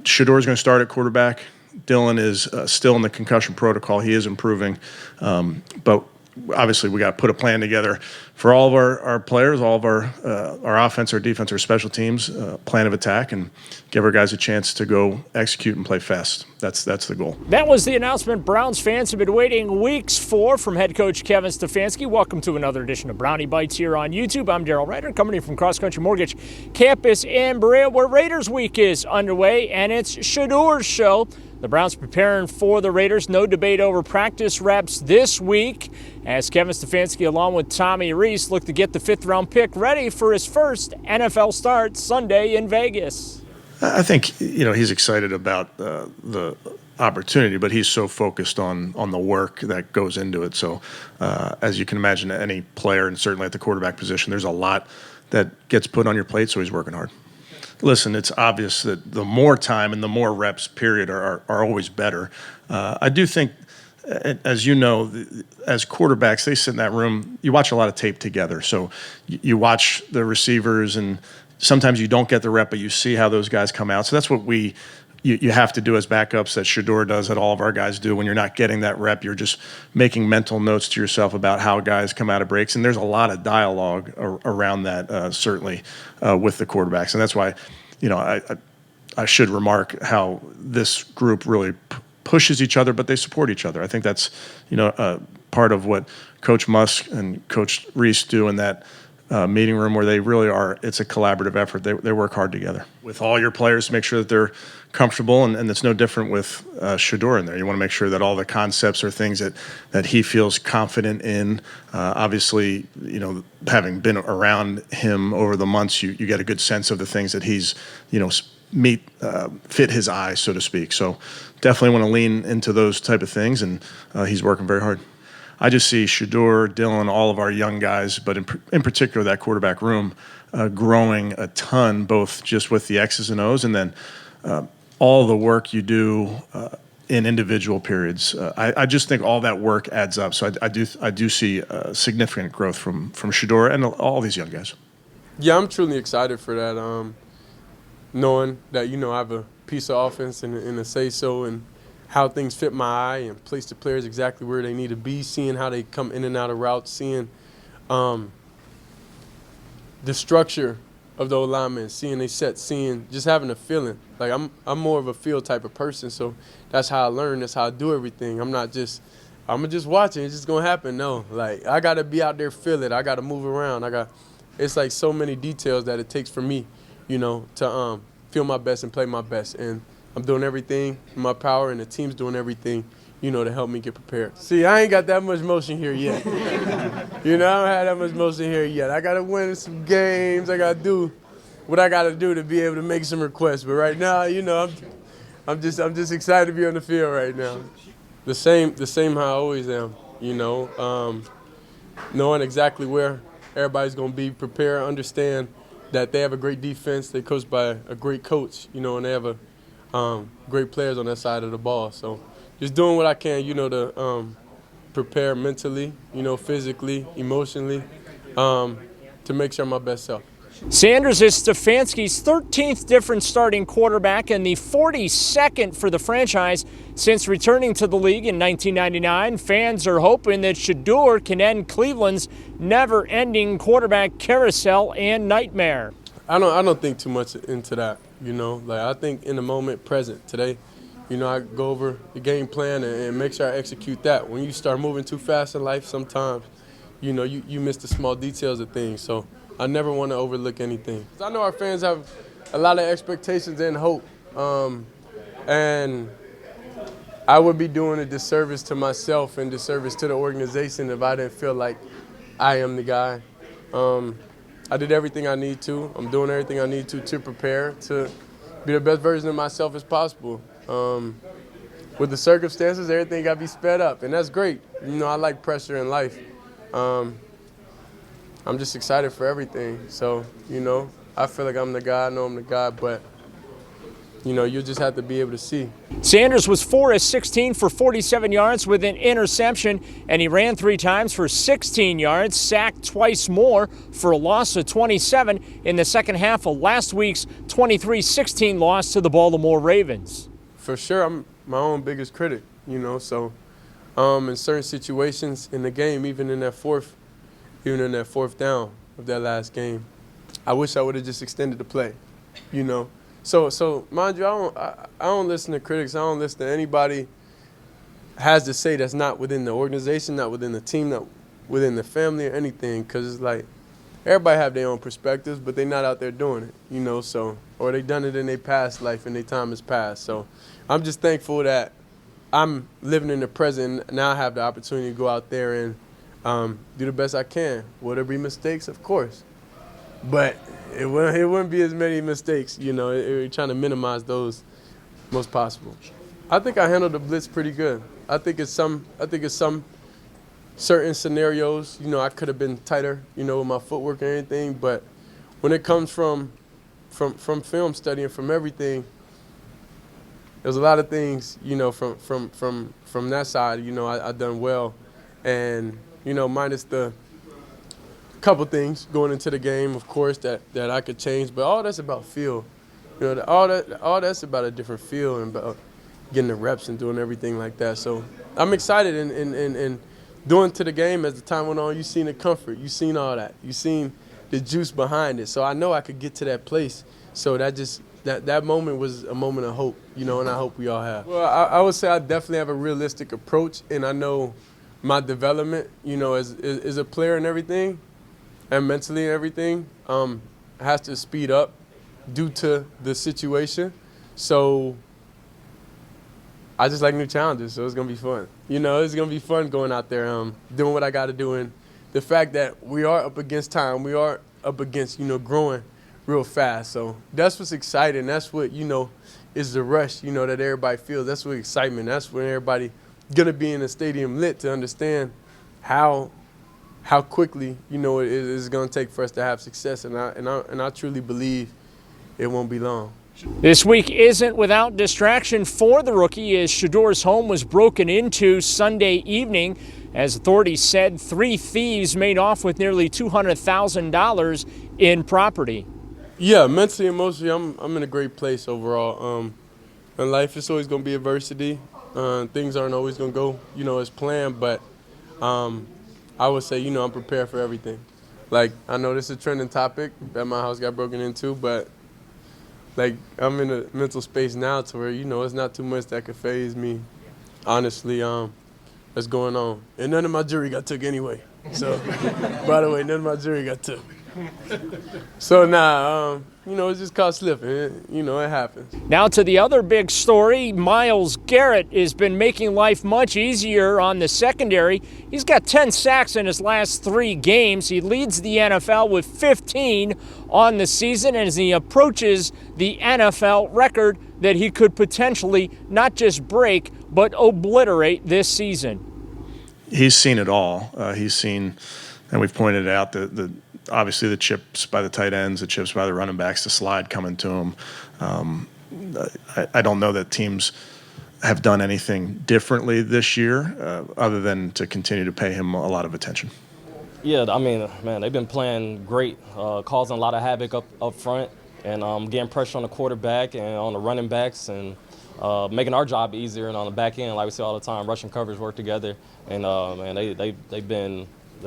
Shedeur is going to start at quarterback. Dylan is still in the concussion protocol. He is improving. But obviously we got to put a plan together for all of our players, all of our offense, our defense, our special teams, plan of attack, and give our guys a chance to go execute and play fast. That's the goal. That was the announcement Browns fans have been waiting weeks for from head coach Kevin Stefanski. Welcome to another edition of Brownie Bites here on YouTube. I'm Darryl Ryder, coming in from Cross Country Mortgage Campus in Berea, where Raiders Week is underway, and it's Shedeur's show. The Browns preparing for the Raiders. No debate over practice reps this week as Kevin Stefanski, along with Tommy Reese, look to get the 5th-round pick ready for his first NFL start Sunday in Vegas. I think he's excited about the opportunity, but he's so focused on the work that goes into it. So as you can imagine, any player, and certainly at the quarterback position, there's a lot that gets put on your plate, so he's working hard. Listen, it's obvious that the more time and the more reps, period, are always better. I do think, as you know, as quarterbacks, they sit in that room. You watch a lot of tape together. So you watch the receivers, and sometimes you don't get the rep, but you see how those guys come out. So that's what you have to do as backups, that Shedeur does, that all of our guys do. When you're not getting that rep, you're just making mental notes to yourself about how guys come out of breaks. And there's a lot of dialogue around that, certainly, with the quarterbacks. And that's why, I should remark how this group really pushes each other, but they support each other. I think that's, part of what Coach Musk and Coach Reese do in that meeting room, where they really are. It's a collaborative effort. They work hard together with all your players to make sure that they're comfortable, and it's no different with Shedeur in there. You want to make sure that all the concepts are things that he feels confident in. Obviously, having been around him over the months, you get a good sense of the things that he's, fit his eye, so to speak. So definitely want to lean into those type of things, and he's working very hard. I just see Shedeur, Dylan, all of our young guys, but in particular that quarterback room, growing a ton, both just with the X's and O's, and then all the work you do in individual periods. I just think all that work adds up. So I do see significant growth from Shedeur and all these young guys. Yeah, I'm truly excited for that. Knowing that I have a piece of offense and a say-so, and how things fit my eye and place the players exactly where they need to be, seeing how they come in and out of routes, seeing the structure of the alignment, seeing they set, just having a feeling. Like I'm more of a feel type of person, so that's how I learn, that's how I do everything. I'm gonna just watch it, it's just gonna happen. No, like I gotta be out there, feel it, I gotta move around. It's like so many details that it takes for me, to feel my best and play my best. And I'm doing everything in my power, and the team's doing everything, to help me get prepared. See, I ain't got that much motion here yet. I don't have that much motion here yet. I got to win some games. I got to do what I got to do to be able to make some requests. But right now, I'm just excited to be on the field right now. The same how I always am, knowing exactly where everybody's going to be, prepare, understand that they have a great defense. They're coached by a great coach, and they have great players on that side of the ball. So just doing what I can, to prepare mentally, physically, emotionally, to make sure I'm my best self. Sanders is Stefanski's 13th different starting quarterback and the 42nd for the franchise since returning to the league in 1999. Fans are hoping that Shedeur can end Cleveland's never-ending quarterback carousel and nightmare. I don't think too much into that. I think in the moment, present, today, I go over the game plan and make sure I execute that. When you start moving too fast in life, sometimes, you miss the small details of things. So I never want to overlook anything. I know our fans have a lot of expectations and hope, and I would be doing a disservice to myself and disservice to the organization if I didn't feel like I am the guy. I did everything I need to. I'm doing everything I need to prepare to be the best version of myself as possible. With the circumstances, everything got to be sped up, and that's great. I like pressure in life. I'm just excited for everything. So, I feel like I'm the guy. I know I'm the guy, but You know, you just have to be able to see. Sanders was 4 of 16 for 47 yards with an interception, and he ran 3 times for 16 yards, sacked twice more for a loss of 27 in the second half of last week's 23-16 loss to the Baltimore Ravens. For sure, I'm my own biggest critic, you know, so in certain situations in the game, even in that fourth down of that last game, I wish I would have just extended the play, you know. So mind you, I don't listen to critics. I don't listen to anybody has to say that's not within the organization, not within the team, not within the family or anything, because it's like everybody have their own perspectives, but they're not out there doing it, you know, so, or they done it in their past life and their time has passed. So I'm just thankful that I'm living in the present and now I have the opportunity to go out there and do the best I can. Will there be mistakes? Of course. But it wouldn't be as many mistakes, you know. We're trying to minimize those most possible. I think I handled the blitz pretty good. I think it's some certain scenarios, you know, I could have been tighter, you know, with my footwork and anything. But when it comes from film study and from everything, there's a lot of things, you know, from that side, you know, I done well, and you know, minus the couple things going into the game, of course, that I could change, but all that's about feel. You know, all that's about a different feel and about getting the reps and doing everything like that. So I'm excited and doing to the game as the time went on. You seen the comfort, you seen all that, you seen the juice behind it. So I know I could get to that place. So that moment was a moment of hope, you know, and I hope we all have. Well, I would say I definitely have a realistic approach, and I know my development, you know, as a player and everything, and mentally and everything, has to speed up due to the situation. So I just like new challenges, so it's going to be fun. You know, it's going to be fun going out there, doing what I got to do. And the fact that we are up against time, we are up against, you know, growing real fast. So that's what's exciting. That's what, you know, is the rush, you know, that everybody feels. That's what excitement. That's when everybody going to be in the stadium lit to understand how quickly, you know, it is going to take for us to have success. And I truly believe it won't be long. This week isn't without distraction for the rookie, as Shedeur's home was broken into Sunday evening. As authorities said, 3 thieves made off with nearly $200,000 in property. Yeah, mentally and emotionally, I'm in a great place overall. In life, it's always going to be adversity. Things aren't always going to go, you know, as planned, but I would say, you know, I'm prepared for everything. Like, I know this is a trending topic that my house got broken into, but like, I'm in a mental space now to where, you know, it's not too much that could faze me, honestly, that's going on. And none of my jewelry got took anyway. So, by the way, none of my jewelry got took. So, you know, it's just caught slipping. You know, it happens. Now to the other big story. Myles Garrett has been making life much easier on the secondary. He's got 10 sacks in his last 3 games. He leads the NFL with 15 on the season as he approaches the NFL record that he could potentially not just break, but obliterate this season. He's seen it all. He's seen, and we've pointed out, obviously the chips by the tight ends, the chips by the running backs, the slide coming to him. I don't know that teams have done anything differently this year other than to continue to pay him a lot of attention. Yeah, I mean, man, they've been playing great, causing a lot of havoc up front, and getting pressure on the quarterback and on the running backs, and making our job easier. And on the back end, like we say all the time, rushing coverage work together, and man, they've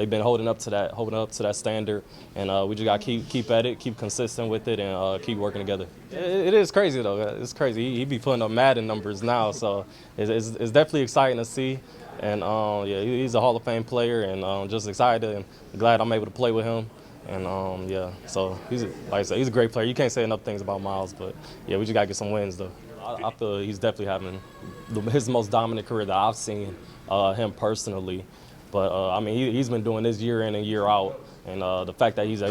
been holding up to that standard, and we just got to keep at it, keep consistent with it, and keep working together. It is crazy though. It's crazy. He be putting up Madden numbers now, so it's definitely exciting to see. And yeah, he's a Hall of Fame player, and just excited and glad I'm able to play with him. And yeah, so like I said, he's a great player. You can't say enough things about Myles, but yeah, we just gotta get some wins though. I feel he's definitely having his most dominant career that I've seen him personally. But I mean, he's been doing this year in and year out, and the fact that he's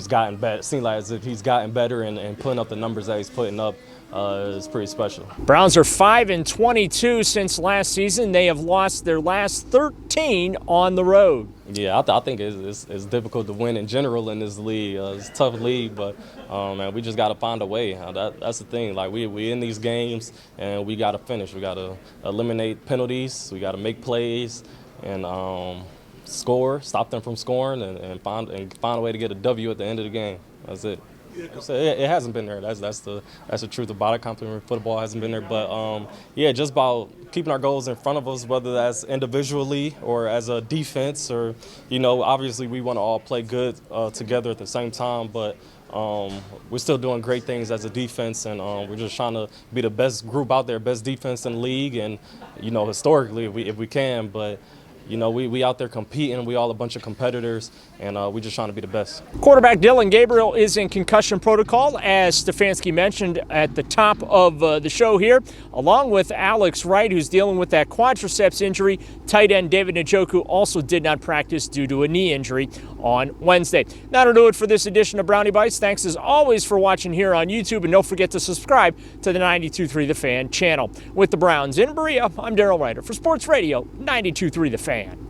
gotten better, seems like as if he's gotten better and putting up the numbers that he's putting up, is pretty special. Browns are 5-22 since last season. They have lost their last 13 on the road. Yeah, I think it's difficult to win in general in this league. It's a tough league, but man, we just got to find a way. That's the thing. Like we in these games, and we got to finish. We got to eliminate penalties. We got to make plays and score, stop them from scoring, and find a way to get a W at the end of the game. That's it. So it hasn't been there. That's the truth about it. Complimentary football hasn't been there, but yeah, just about keeping our goals in front of us, whether that's individually or as a defense, or obviously we want to all play good together at the same time, but we're still doing great things as a defense, and we're just trying to be the best group out there, best defense in the league, and historically if we can, but. We out there competing. We all a bunch of competitors, and we just trying to be the best. Quarterback Dillon Gabriel is in concussion protocol, as Stefanski mentioned at the top of the show here, along with Alex Wright, who's dealing with that quadriceps injury. Tight end David Njoku also did not practice due to a knee injury on Wednesday. That'll do it for this edition of Brownie Bites. Thanks as always for watching here on YouTube, and don't forget to subscribe to the 92.3 The Fan channel. With the Browns in Berea, I'm Daryl Ryder for Sports Radio 92.3 The Fan.